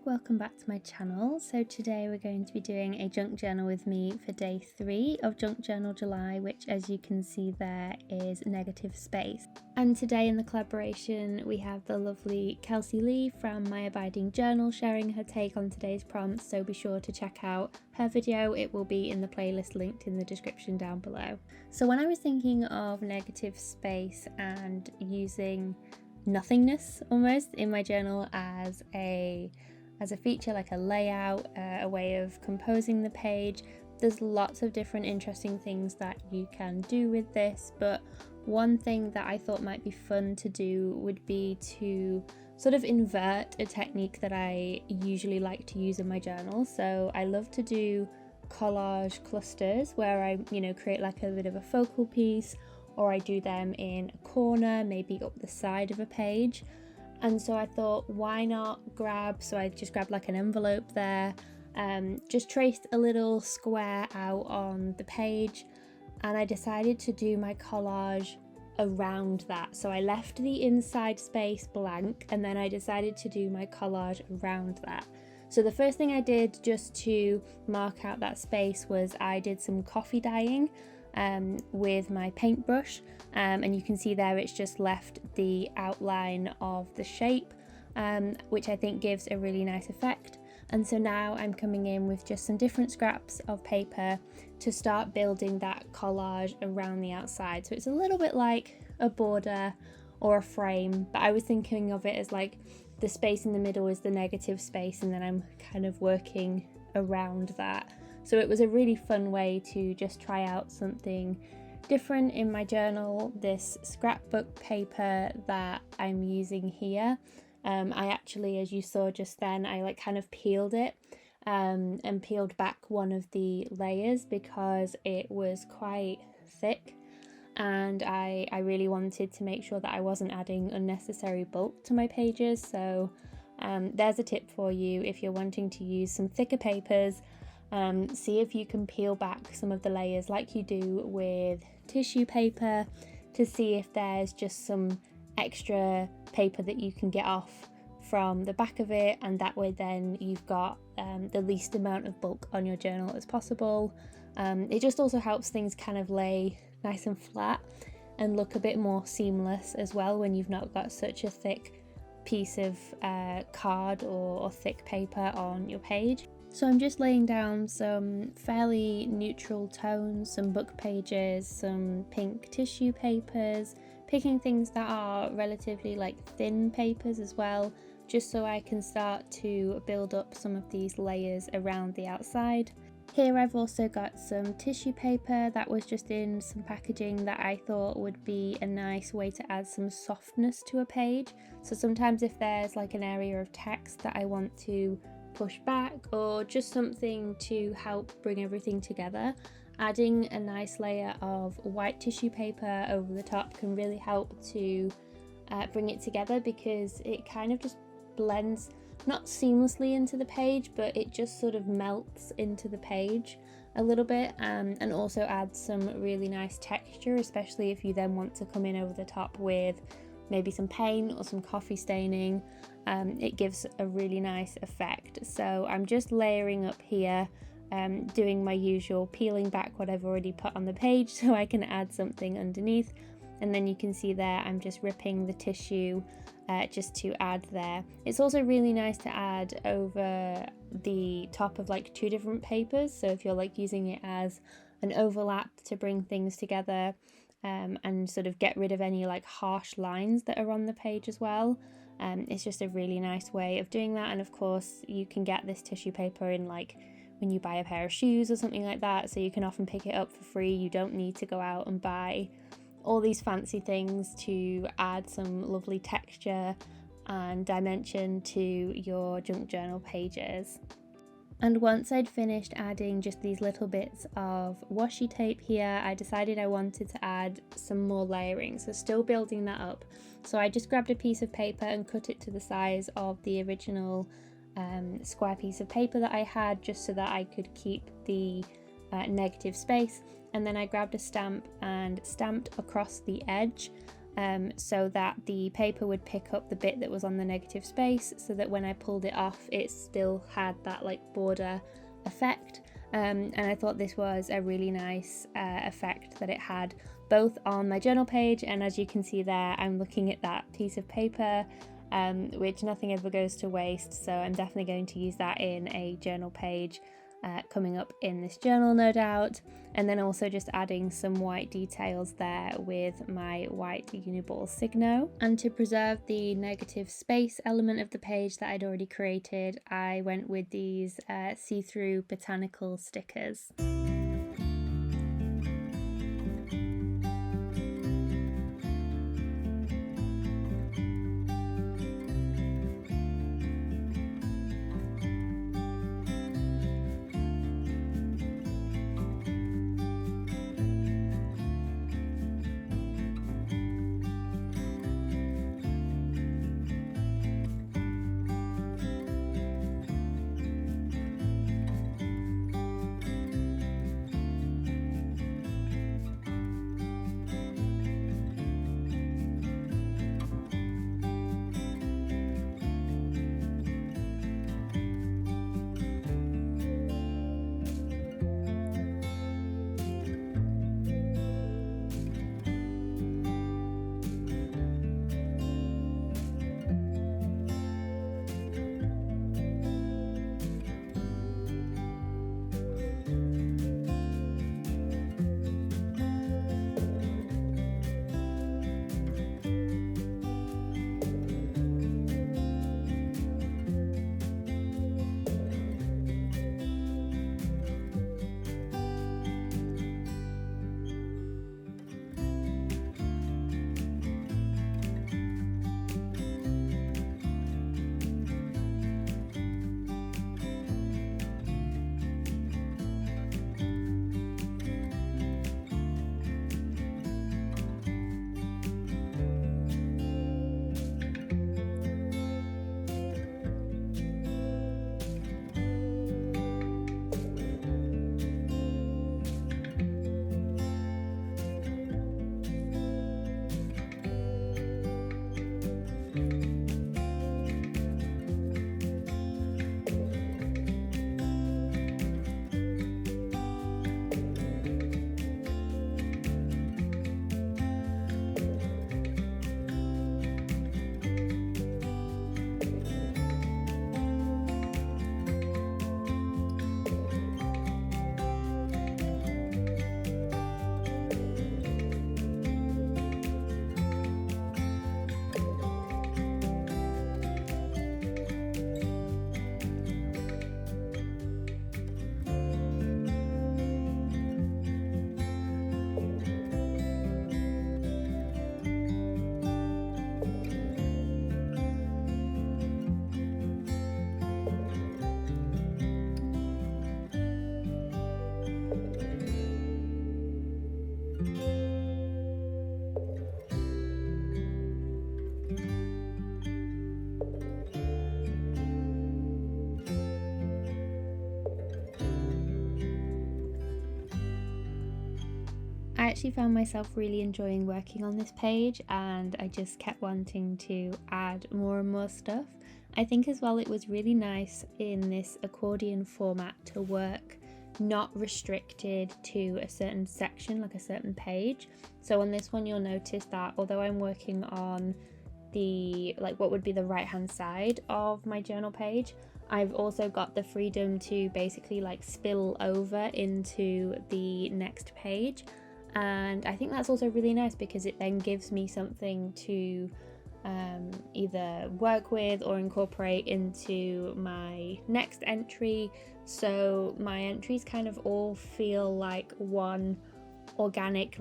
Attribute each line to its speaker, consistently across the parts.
Speaker 1: welcome back to my channel. So today we're going to be doing a junk journal with me for day 3 of Junk Journal July, which as you can see there is negative space. And today in the collaboration we have the lovely Kelsey Lee from My Abiding Journal sharing her take on today's prompts, so be sure to check out her video. It will be in the playlist linked in the description down below. So when I was thinking of negative space and using nothingness almost in my journal as a feature, like a layout, a way of composing the page, there's lots of different interesting things that you can do with this, but one thing that I thought might be fun to do would be to sort of invert a technique that I usually like to use in my journal. So I love to do collage clusters where I create like a bit of a focal piece, or I do them in a corner, maybe up the side of a page. And so I thought, why not so I just grabbed like an envelope there, just traced a little square out on the page, and I decided to do my collage around that. So I left the inside space blank, and then I decided to do my collage around that. So the first thing I did just to mark out that space was I did some coffee dyeing with my paintbrush, and you can see there it's just left the outline of the shape, which I think gives a really nice effect. And so now I'm coming in with just some different scraps of paper to start building that collage around the outside. So it's a little bit like a border or a frame, but I was thinking of it as like the space in the middle is the negative space, and then I'm kind of working around that. So it was a really fun way to just try out something different in my journal. This scrapbook paper that I'm using here, I actually, as you saw just then, I like kind of peeled it and peeled back one of the layers because it was quite thick, and I really wanted to make sure that I wasn't adding unnecessary bulk to my pages. So there's a tip for you if you're wanting to use some thicker papers. See if you can peel back some of the layers like you do with tissue paper to see if there's just some extra paper that you can get off from the back of it, and that way then you've got the least amount of bulk on your journal as possible. It just also helps things kind of lay nice and flat and look a bit more seamless as well when you've not got such a thick piece of card or thick paper on your page. So I'm just laying down some fairly neutral tones, some book pages, some pink tissue papers, picking things that are relatively like thin papers as well, just so I can start to build up some of these layers around the outside. Here I've also got some tissue paper that was just in some packaging that I thought would be a nice way to add some softness to a page. So sometimes if there's like an area of text that I want to push back, or just something to help bring everything together, adding a nice layer of white tissue paper over the top can really help to bring it together, because it kind of just blends not seamlessly into the page, but it just sort of melts into the page a little bit, and also adds some really nice texture, especially if you then want to come in over the top with maybe some paint or some coffee staining. It gives a really nice effect. So I'm just layering up here, doing my usual peeling back what I've already put on the page so I can add something underneath, and then you can see there I'm just ripping the tissue just to add there. It's also really nice to add over the top of like 2 different papers, so if you're like using it as an overlap to bring things together, and sort of get rid of any like harsh lines that are on the page as well. It's just a really nice way of doing that. And of course you can get this tissue paper in like when you buy a pair of shoes or something like that, so you can often pick it up for free. You don't need to go out and buy all these fancy things to add some lovely texture and dimension to your junk journal pages. And once I'd finished adding just these little bits of washi tape here, I decided I wanted to add some more layering, so still building that up. So I just grabbed a piece of paper and cut it to the size of the original square piece of paper that I had, just so that I could keep the negative space. And then I grabbed a stamp and stamped across the edge so that the paper would pick up the bit that was on the negative space, so that when I pulled it off it still had that like border effect. And I thought this was a really nice effect that it had both on my journal page, and as you can see there, I'm looking at that piece of paper, which nothing ever goes to waste, so I'm definitely going to use that in a journal page coming up in this journal, no doubt. And then also just adding some white details there with my white Uniball Signo. And to preserve the negative space element of the page that I'd already created, I went with these see-through botanical stickers. I actually found myself really enjoying working on this page, and I just kept wanting to add more and more stuff. I think as well it was really nice in this accordion format to work not restricted to a certain section, like a certain page. So on this one you'll notice that although I'm working on the what would be the right hand side of my journal page, I've also got the freedom to basically spill over into the next page. And I think that's also really nice because it then gives me something to either work with or incorporate into my next entry. So my entries kind of all feel like one organic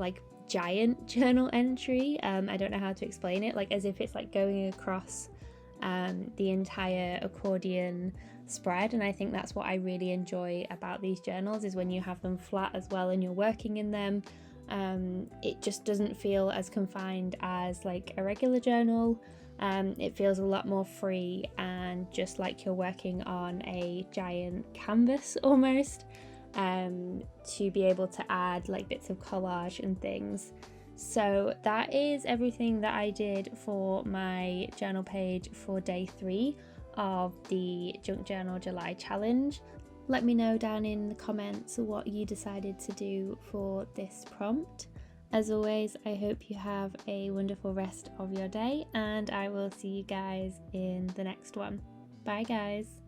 Speaker 1: giant journal entry. I don't know how to explain it, as if it's going across the entire accordion spread. And I think that's what I really enjoy about these journals, is when you have them flat as well and you're working in them. It just doesn't feel as confined as a regular journal. It feels a lot more free and just like you're working on a giant canvas almost, to be able to add bits of collage and things. So that is everything that I did for my journal page for day 3 of the Junk Journal July challenge. Let me know down in the comments what you decided to do for this prompt. As always, I hope you have a wonderful rest of your day, and I will see you guys in the next one. Bye guys!